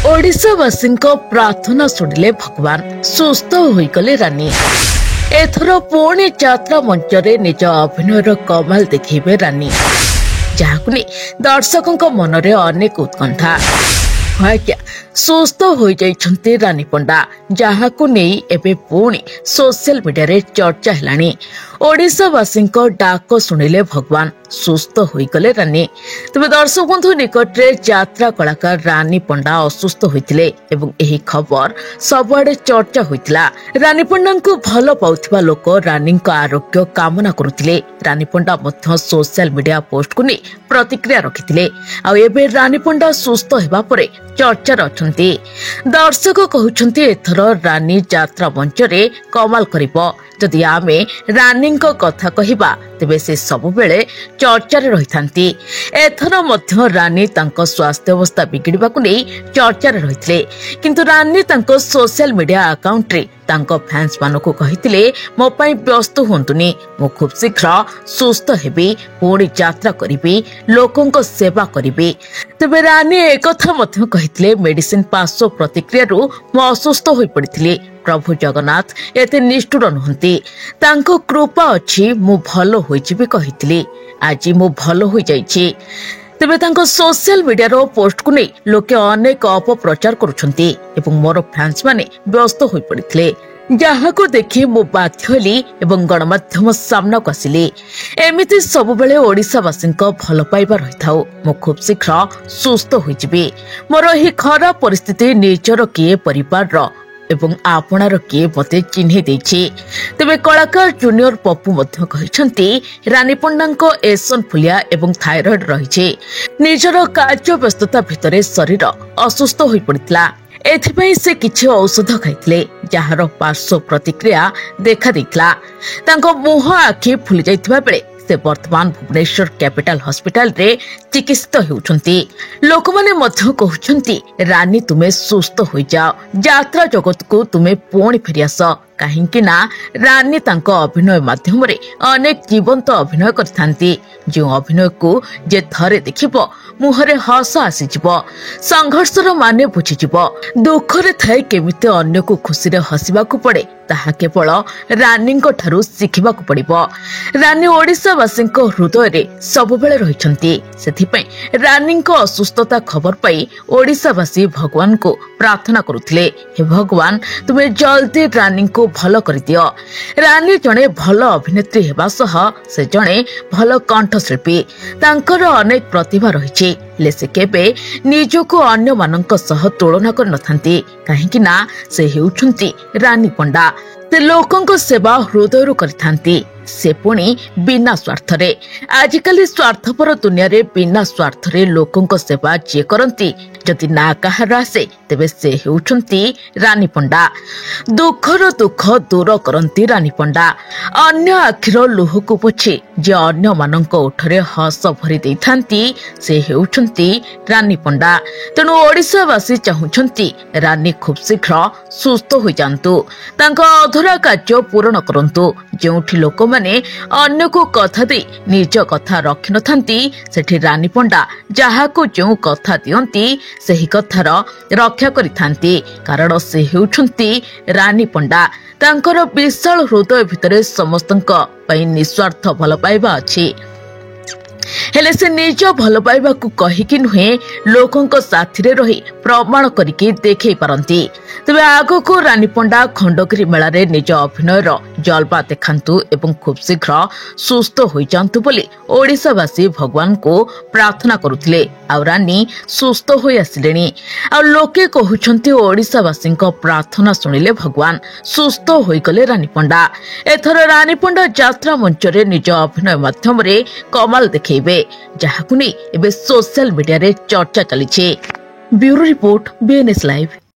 ओडिशावासी प्रार्थना शुणिले भगवान सुस्थ होइगले रानी। एथर पुणी यात्रा मंच रे निज अभिनयर कमाल देखिबे रानी, जहाकु नै दर्शकों मनरे अनेक उत्कंठा। आज्ञा सुस्थ हो जाइछन्ते रानी पंडा, जहाकु नै एबे पुणी सोशल मीडिया रे चर्चा हेलानी। ओडिशावासी डाक शुणिले भगवान सुस्थ होइगले रानी। तबे दर्शक बंधु निकट रे यात्रा कलाकार रानी पंडा असुस्थ होइतिले एवं एही खबर सबआडे चर्चा होइतिला। रानी पंडा को भल पाउथिबा लोक रानी को आरोग्य कामना करुतिले। रानी पंडा मध्य सोशल मीडिया पोस्ट को नै प्रतिक्रिया रखितिले। आ एबे रानी पंडा सुस्थ हेबा परे चर्चा रछन्ती। दर्शक कहउछन्ती एथर रानी यात्रा मंच रे कमाल करिवो। जदि आमे रानी कथा कहिबा तेबे से सबु बेले चर्चा रे रहिथांती। एथर मध्य रानी तांको स्वास्थ्य अवस्था बिगड़िबा को नै चर्चा रे रहितले, किंतु रानी तांको सोशल मीडिया अकाउंट रे तांको फैंस मानको कहितले, मो पई व्यस्त होंतुनी, मो खूब शीघ्र सुस्थ हेबी, पुणी यात्रा करिबी, लोकों को सेवा करिबी। तबे रानी एकथा मध्य कहितले, मेडिसिन पार्श्व प्रतिक्रिया रु मो असुस्थ होई पड़िथिले। प्रभु जगन्नाथ एते निष्ठुर नहंती, तांको कृपा अछि, मु भलो होई जिबे कहितले। आज मु भलो होई जाईछि। तेबे तांको सोशल मीडिया रो पोस्ट को नै लोके अनेक अपप्रचार करूछन्ती एवं मोर फैंस माने व्यस्त होई पड़िथिले, जहाको देखि मु बाध्य हेली एवं गणमाध्यम सामना को आसिली। एमिति सब बेले ओडिशावासी भल पाइबा रहिथाउ, मु खूब शीघ्र सुस्थ होई जिबी। मोर ही खराब परिस्थिति निजर किए परिवार रो एवं आपणार किए मते चिन्हि देछि। तेबे कलाकार जूनियर पप्पू मध्य कहिसंती, रानी पंडा एसनफुलिया एवं थायराइड रहिछि। निजर कार्य व्यस्तता भितरे शरीर असुस्थ होई पड़ितला। एथिपई से किछि औषध खाइतले, जहार पार्श्व प्रतिक्रिया देखा देइतला। तांको मुह आखि फुली जाइतबा बेले से वर्तमान भुवनेश्वर कैपिटल हॉस्पिटल रे चिकित्सित हेउछन्ती। लोक माने मध्य कहउछन्ती, रानी तुमे सुस्थ होई जाओ, यात्रा जगत को तुमे पुणी फेरि आस। काहेकि ना रानी तांको अभिनय माध्यम रे अनेक जीवंत अभिनय करथांती, जो अभिनय को जे थरे देखिबो मुहरे हस आसीजिबो, संघर्षर माने बुझिजिबो। दुख रे थाई केमिते अन्य को खुशी रे हसिबा को पड़े, ताहा केवल रानी को ठारू सिखिबा को पड़िबो। रानी ओडिशावासी हृदय रे सब बेले रहिछन्ती। सेथिपई रानी को असुस्थता खबर पाई ओडिशावासी भगवान को प्रार्थना करुथिले, हे भगवान तुमे जल्दी रानी को भल कर दियो। रानी जणे भल अभिनेत्री हेबा सह से जणे भल कंठशिल्पी। तांकर अनेक प्रतिभा रहिछि, ले से केबे निजको अन्य मानक सह तुलना कर नथांती, काहेकि ना से हेउछन्ती रानी पंडा। ते लोकों को सेवा हृदय करथांती, से पुणी बिना स्वार्थ रे। आजिकल स्वार्थपर दुनिया रे बिना स्वार्थ रे लोकों को सेवा जे करंती, जदि ना कहार आसे तेबे से हेउछन्ती रानी पंडा। दुखर दुख दूर करंती रानी पंडा। अन्य आखिर लुह को पोछि जे अन्य मानक ओठरे हस भरी देइथांती, से हेउछन्ती रानी पंडा। तेणु ओडिशावासी चाहुछन्ती रानी खूब शीघ्र सुस्थ होई जांतु, तांको अधूरा कार्य पूर्ण करंतु। जेउठी लोक माने अन्य को कथा दे निज कथा रखि नथांती, सेठी रानी पंडा जहाको जो कथा दियंती सेही कथार रक्षा करिथांती, कारण से हेउछन्ती रानी पंडा। तांकर विशाल हृदय भितरे समस्तंक पई निस्वार्थ भल पाइबा अछि, हेले से निज भल पाइबा को कहिकि नुहे लोकों को साथी रे रही प्रमाण करिकि देखै पारंती। तबे आगो को रानी पंडा खंडगिरी मेला रे निज अभिनय रो जलवा देखांतु एवं खूब शीघ्र सुस्थ होई जांतु बोली ओडिशावासी भगवान को प्रार्थना करुथिले। आ रानी सुस्थ होई आसिलेनी। आ लोके कहउछन्ती ओडिशावासी प्रार्थना सुनिले भगवान सुस्थ होई गले रानी पंडा। एथर रानी पंडा यात्रा मंच रे निज अभिनय माध्यम रे कमाल देखैबे, जहाकु नै एबे सोशल मीडिया रे चर्चा चलिछे। Bureau report BNS live.